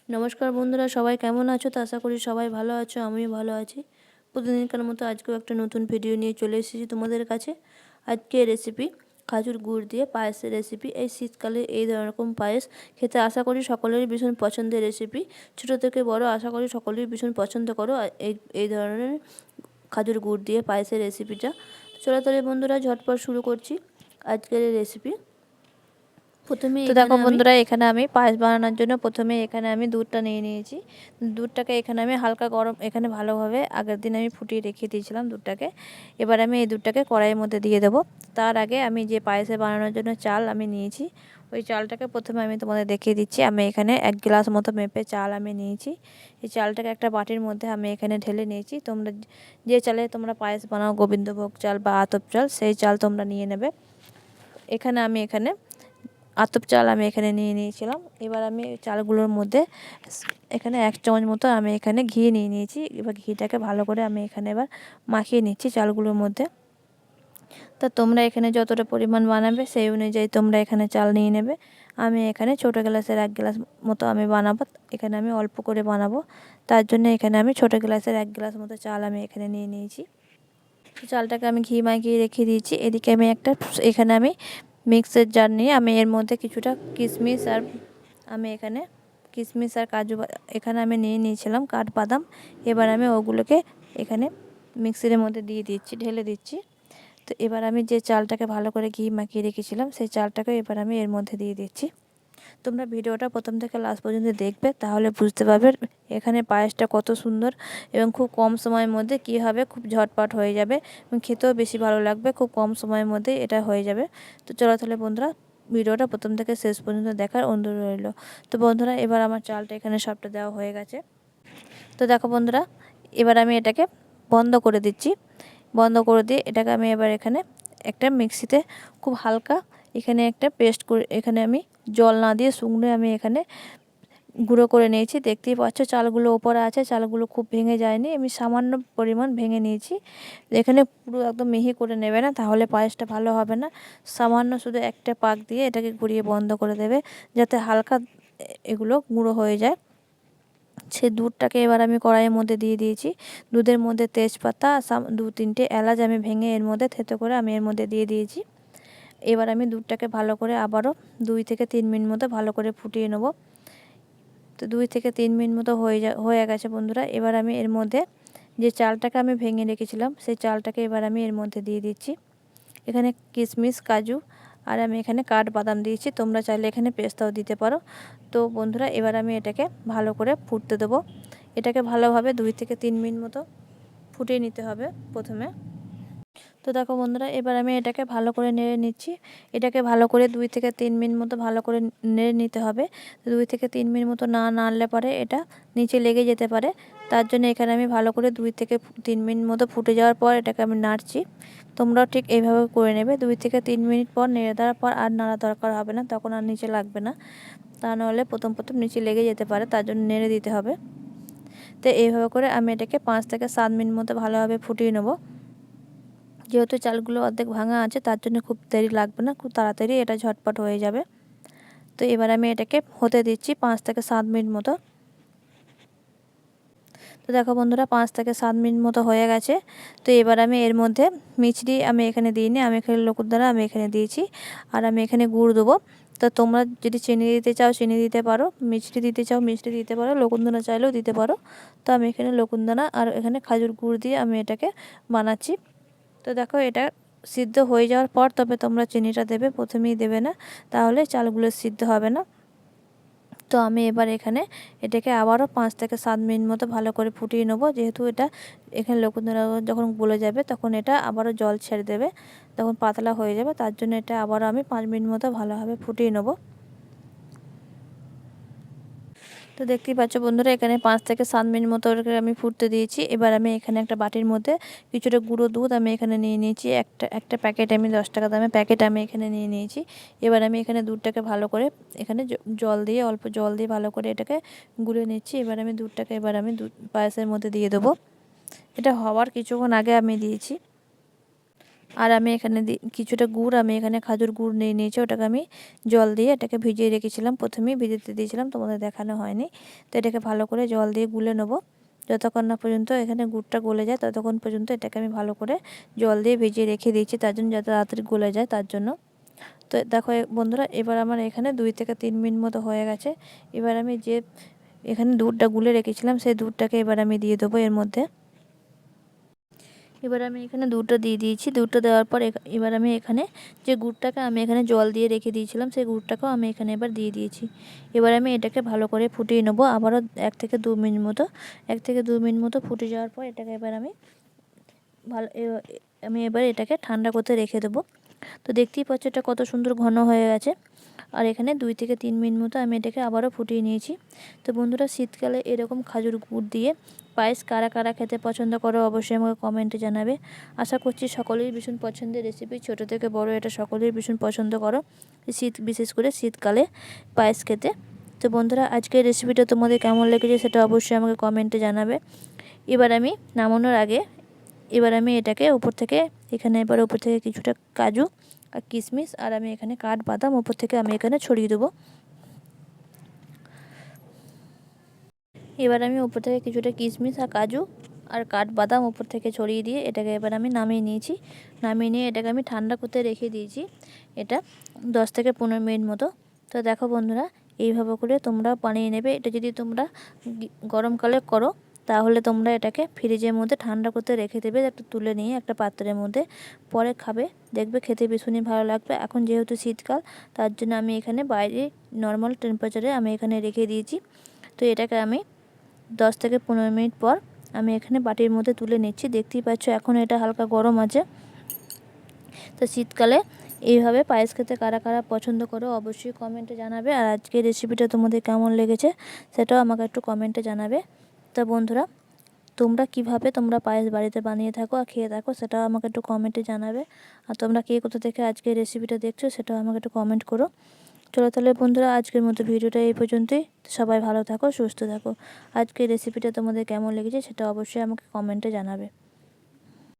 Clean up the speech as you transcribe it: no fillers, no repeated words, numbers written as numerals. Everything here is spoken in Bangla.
নমস্কার বন্ধুরা, সবাই কেমন আছো? তো আশা করি সবাই ভালো আছো, আমিও ভালো আছি। প্রতিদিনকার মতো আজকেও একটা নতুন ভিডিও নিয়ে চলে এসেছি তোমাদের কাছে। আজকে রেসিপি খাজুর গুড় দিয়ে পায়েসের রেসিপি। এই শীতকালে এই রকম পায়েস খেতে আশা করি সকলেরই ভীষণ পছন্দের রেসিপি। ছোটো থেকে বড় আশা করি সকলেই ভীষণ পছন্দ করো এই ধরনের খাজুর গুড় দিয়ে পায়েসের রেসিপিটা। চলো তাহলে বন্ধুরা ঝটপট শুরু করছি আজকের এই রেসিপি। প্রথমে তো দেখো বন্ধুরা, এখানে আমি পায়েস বানানোর জন্য প্রথমে এখানে আমি দুধটা নিয়ে নিয়েছি। দুধটাকে এখানে আমি হালকা গরম, এখানে ভালোভাবে আগের দিন আমি ফুটিয়ে রেখে দিয়েছিলাম দুধটাকে। এবার আমি এই দুধটাকে কড়াইয়ের মধ্যে দিয়ে দেবো। তার আগে আমি যে পায়েসে বানানোর জন্য চাল আমি নিয়েছি, ওই চালটাকে প্রথমে আমি তোমাদের দেখিয়ে দিচ্ছি। আমি এখানে 1 গ্লাস মতো মেপে চাল আমি নিয়েছি। এই চালটাকে একটা বাটির মধ্যে আমি এখানে ঢেলে নিয়েছি। তোমরা যে চালে তোমরা পায়েস বানাও, গোবিন্দভোগ চাল বা আতপ চাল, সেই চাল তোমরা নিয়ে নেবে। এখানে আতপ চাল আমি এখানে নিয়ে নিয়েছিলাম। এবার আমি চালগুলোর মধ্যে এখানে 1 চামচ মতো আমি এখানে ঘি নিয়ে নিয়েছি। এবার ঘিটাকে ভালো করে আমি এখানে এবার মাখিয়ে নিচ্ছি চালগুলোর মধ্যে। তা তোমরা এখানে যতটা পরিমাণ বানাবে সেই অনুযায়ী তোমরা এখানে চাল নিয়ে নেবে। আমি এখানে ছোটো গ্লাসের 1 গ্লাস মতো আমি বানাবো। এখানে আমি অল্প করে বানাবো, তার জন্য এখানে আমি ছোটো গ্লাসের 1 গ্লাস মতো চাল আমি এখানে নিয়ে নিয়েছি। চালটাকে আমি ঘি মাখিয়ে রেখে দিয়েছি। এদিকে আমি এখানে আমি মিক্সের জার নিয়ে আমি এর মধ্যে কিছুটা কিশমিশ আর কাজু এখানে আমি নিয়ে নিয়েছিলাম কাঠবাদাম। এবার আমি ওগুলোকে এখানে মিক্সির মধ্যে ঢেলে দিচ্ছি। তো এবার আমি যে চালটাকে ভালো করে ঘি মাখিয়ে রেখেছিলাম সেই চালটাকে এবার আমি এর মধ্যে দিয়ে দিচ্ছি। তোমরা ভিডিওটা প্রথম থেকে লাস্ট পর্যন্ত দেখবে, তাহলে বুঝতে পারবে এখানে পায়েসটা কত সুন্দর এবং খুব কম সময়ের মধ্যে কীভাবে খুব ঝটপট হয়ে যাবে এবং খেতেও বেশি ভালো লাগবে। খুব কম সময়ের মধ্যে এটা হয়ে যাবে। তো চলো তাহলে বন্ধুরা, ভিডিওটা প্রথম থেকে শেষ পর্যন্ত দেখার অনুরোধ রইল। তো বন্ধুরা, এবার আমার চালটা এখানে সবটা দেওয়া হয়ে গেছে। তো দেখো বন্ধুরা, এবার আমি এটাকে বন্ধ করে দিচ্ছি। বন্ধ করে দিয়ে এটাকে আমি এবার এখানে একটা মিক্সিতে খুব হালকা এখানে একটা পেস্ট করে, এখানে আমি জল না দিয়ে শুকনো আমি এখানে গুঁড়ো করে নিয়েছি। দেখতেই পাচ্ছ চালগুলো ওপরে আছে, চালগুলো খুব ভেঙে যায়নি, আমি সামান্য পরিমাণ ভেঙে নিয়েছি। এখানে পুরো একদম মিহি করে নেবে না, তাহলে পায়েসটা ভালো হবে না। সামান্য শুধু একটা পাক দিয়ে এটাকে ঘুরিয়ে বন্ধ করে দেবে, যাতে হালকা এগুলো গুঁড়ো হয়ে যায়। সে দুধটাকে এবার আমি কড়াইয়ের মধ্যে দিয়ে দিয়েছি। দুধের মধ্যে তেজপাতা 2-3টে এলাচ আমি ভেঙে এর মধ্যে থেতো করে আমি এর মধ্যে দিয়ে দিয়েছি। এবার আমি দুধটাকে ভালো করে আবারও 2 থেকে 3 মিনিট মতো ভালো করে ফুটিয়ে নেব। তো 2 থেকে 3 মিনিট মতো হয়ে গেছে বন্ধুরা। এবার আমি এর মধ্যে যে চালটাকে আমি ভেঙে রেখেছিলাম সেই চালটাকে এবার আমি এর মধ্যে দিয়ে দিচ্ছি। এখানে কিশমিশ, কাজু আর আমি এখানে কাঠবাদাম দিয়েছি, তোমরা চাইলে এখানে পেস্তাও দিতে পারো। তো বন্ধুরা, এবার আমি এটাকে ভালো করে ফুটতে দেবো। এটাকে ভালোভাবে 2 থেকে 3 মিনিট মতো ফুটিয়ে নিতে হবে প্রথমে। তো দেখো বন্ধুরা, এবার আমি এটাকে ভালো করে নেড়ে নিচ্ছি। এটাকে ভালো করে 2 থেকে 3 মিনিট মতো ভালো করে নেড়ে নিতে হবে। 2 থেকে 3 মিনিট মতো না নাড়লে পরে এটা নিচে লেগে যেতে পারে। তার জন্য এখানে আমি ভালো করে 2 থেকে 3 মিনিট মতো ফুটে যাওয়ার পর এটাকে আমি নাড়ছি। তোমরাও ঠিক এইভাবে করে নেবে। 2 থেকে 3 মিনিট পর নেড়ে দেওয়ার পর আর নাড়া দরকার হবে না, তখন আর নিচে লাগবে না। তা নাহলে প্রথম নিচে লেগে যেতে পারে, তার জন্য নেড়ে দিতে হবে। তো এইভাবে করে আমি এটাকে 5 থেকে 7 মিনিট মতো ভালোভাবে ফুটিয়ে নেব। যেহেতু চালগুলো অর্ধেক ভাঙা আছে, তার জন্য খুব দেরি লাগবে না, খুব তাড়াতাড়ি এটা ঝটপট হয়ে যাবে। তো এবার আমি এটাকে হতে দিচ্ছি 5 থেকে 7 মিনিট মতো। তো দেখো বন্ধুরা, 5 থেকে 7 মিনিট মতো হয়ে গেছে। তো এবার আমি এর মধ্যে মিছরি আমি এখানে দিইনি, আমি এখানে লোকুরদানা আমি এখানে দিয়েছি। আর আমি এখানে গুড় দেবো। তো তোমরা যদি চিনি দিতে চাও চিনি দিতে পারো, মিষ্টি দিতে চাও মিষ্টি দিতে পারো, লোকুরদানা চাইলেও দিতে পারো। তো আমি এখানে লোকুরদানা আর এখানে খাজুর গুড় দিয়ে আমি এটাকে বানাচ্ছি। তো দেখো, এটা সিদ্ধ হয়ে যাওয়ার পর তবে তোমরা চিনিটা দেবে, প্রথমেই দেবে না, তাহলে চালগুলো সিদ্ধ হবে না। তো আমি এবার এখানে এটাকে আবারও 5 থেকে 7 মিনিট মতো ভালো করে ফুটিয়ে নেবো। যেহেতু এটা এখানে লোকনরা যখন গলে যাবে তখন এটা আবারও জল ছেড়ে দেবে, তখন পাতলা হয়ে যাবে, তার জন্য এটা আবারও আমি 5 মিনিট মতো ভালোভাবে ফুটিয়ে নেবো। তো দেখতেই পাচ্ছ বন্ধুরা, এখানে 5 থেকে 7 মিনিট মতো আমি ফুটতে দিয়েছি। এবার আমি এখানে একটা বাটির মধ্যে কিছুটা গুঁড়ো দুধ আমি এখানে নিয়ে নিয়েছি। একটা প্যাকেট আমি 10 টাকা দামে প্যাকেট আমি এখানে নিয়ে নিয়েছি। এবার আমি এখানে দুধটাকে ভালো করে এখানে অল্প জল দিয়ে ভালো করে এটাকে গুলে নিচ্ছি। এবার আমি দুধটাকে পায়েসের মধ্যে দিয়ে দেবো। এটা হওয়ার কিছুক্ষণ আগে আমি দিয়েছি। আর আমি এখানে কিছুটা গুড় আমি এখানে খাজুর গুড় নিয়ে নিয়েছি, ওটাকে আমি জল দিয়ে এটাকে ভিজিয়ে রেখেছিলাম, প্রথমেই ভিজাতে দিয়েছিলাম, তোমাদের দেখানো হয়নি। তো এটাকে ভালো করে জল দিয়ে গুলে নেবো, যতক্ষণ না পর্যন্ত এখানে গুড়টা গলে যায় ততক্ষণ পর্যন্ত এটাকে আমি ভালো করে জল দিয়ে ভিজিয়ে রেখে দিয়েছি, তার জন্য যাতে তাড়াতাড়ি গলে যায় তার জন্য। তো দেখো বন্ধুরা, এবার আমার এখানে 2 থেকে 3 মিনিট মতো হয়ে গেছে। এবার আমি যে এখানে দুধটা গুলে রেখেছিলাম সেই দুধটাকে এবার আমি দিয়ে দেবো এর মধ্যে। এবার আমি এখানে দুধটা দিয়ে দিয়েছি। দুধটা দেওয়ার পর এবার আমি এখানে যে গুড়টাকে আমি এখানে জল দিয়ে রেখে দিয়েছিলাম সেই গুড়টাকেও আমি এখানে এবার দিয়ে দিয়েছি। এবার আমি এটাকে ভালো করে ফুটিয়ে নেবো আবারও 1 থেকে 2 মিনিট মতো। 1 থেকে 2 মিনিট মতো ফুটে যাওয়ার পর এটাকে এবার আমি এবার এটাকে ঠান্ডা করতে রেখে দেবো। তো দেখতেই পাচ্ছ এটা কত সুন্দর ঘন হয়ে গেছে। আর এখানে 2 থেকে 3 মিনিট মতো আমি এটাকে আবারও ফুটিয়ে নিয়েছি। তো বন্ধুরা, শীতকালে এরকম খাজুর গুড় দিয়ে পায়েস কারা কারা খেতে পছন্দ করো অবশ্যই আমাকে কমেন্টে জানাবে। আশা করছি সকলেই ভীষণ পছন্দের রেসিপি, ছোট থেকে বড় এটা সকলেই ভীষণ পছন্দ করো বিশেষ করে শীতকালে পায়েস খেতে। তো বন্ধুরা, আজকের রেসিপিটা তোমাদের কেমন লেগেছে সেটা অবশ্যই আমাকে কমেন্টে জানাবে। এবার আমি নামানোর আগে এবার আমি এটাকে উপর থেকে কিছুটা কাজু আর কিশমিশ আর আমি এখানে কাঠবাদাম উপর থেকে আমি এখানে ছড়িয়ে দেবো। এবার আমি উপর থেকে কিছুটা কিশমিশ আর কাজু আর কাঠবাদাম উপর থেকে ছড়িয়ে দিয়ে এটাকে এবার আমি নামিয়ে নিয়েছি। নামিয়ে নিয়ে এটাকে আমি ঠান্ডা করতে রেখে দিয়েছি এটা 10 থেকে 15 মিনিট মতো। তো দেখো বন্ধুরা, এইভাবে করে তোমরা বানিয়ে নেবে। এটা যদি তোমরা গরমকালে করো তাহলে তোমরা এটাকে ফ্রিজের মধ্যে ঠান্ডা করতে রেখে দেবে, একটা তুলে নিয়ে একটা পাত্রের মধ্যে, পরে খাবে, দেখবে খেতে ভীষণই ভালো লাগবে। এখন যেহেতু শীতকাল তার জন্য আমি এখানে বাইরে নর্মাল টেম্পারেচারে আমি এখানে রেখে দিয়েছি। তো এটাকে আমি 10 থেকে 15 মিনিট পর আমি এখানে বাটির মধ্যে তুলে নিচ্ছি। দেখতেই পাচ্ছ এখন এটা হালকা গরম আছে। তো শীতকালে এইভাবে পায়েস খেতে কারা কারা পছন্দ করো অবশ্যই কমেন্টে জানাবে। আর আজকের রেসিপিটা তোমাদের কেমন লেগেছে সেটাও আমাকে একটু কমেন্টে জানাবে। তো বন্ধুরা, তোমরা কিভাবে পায়েস বাড়িতে বানিয়ে থাকো আর খেয়ে থাকো সেটাও আমাকে একটু কমেন্টে জানাবে। আর তোমরা কে কোথা থেকে আজকের রেসিপিটা দেখছো সেটাও আমাকে একটু কমেন্ট করো। চলো তাহলে বন্ধুরা, আজকের মতো ভিডিওটা এই পর্যন্তই। সবাই ভালো থাকো, সুস্থ থাকো। আজকের রেসিপিটা তোমাদের কেমন লেগেছে সেটা অবশ্যই আমাকে কমেন্টে জানাবে।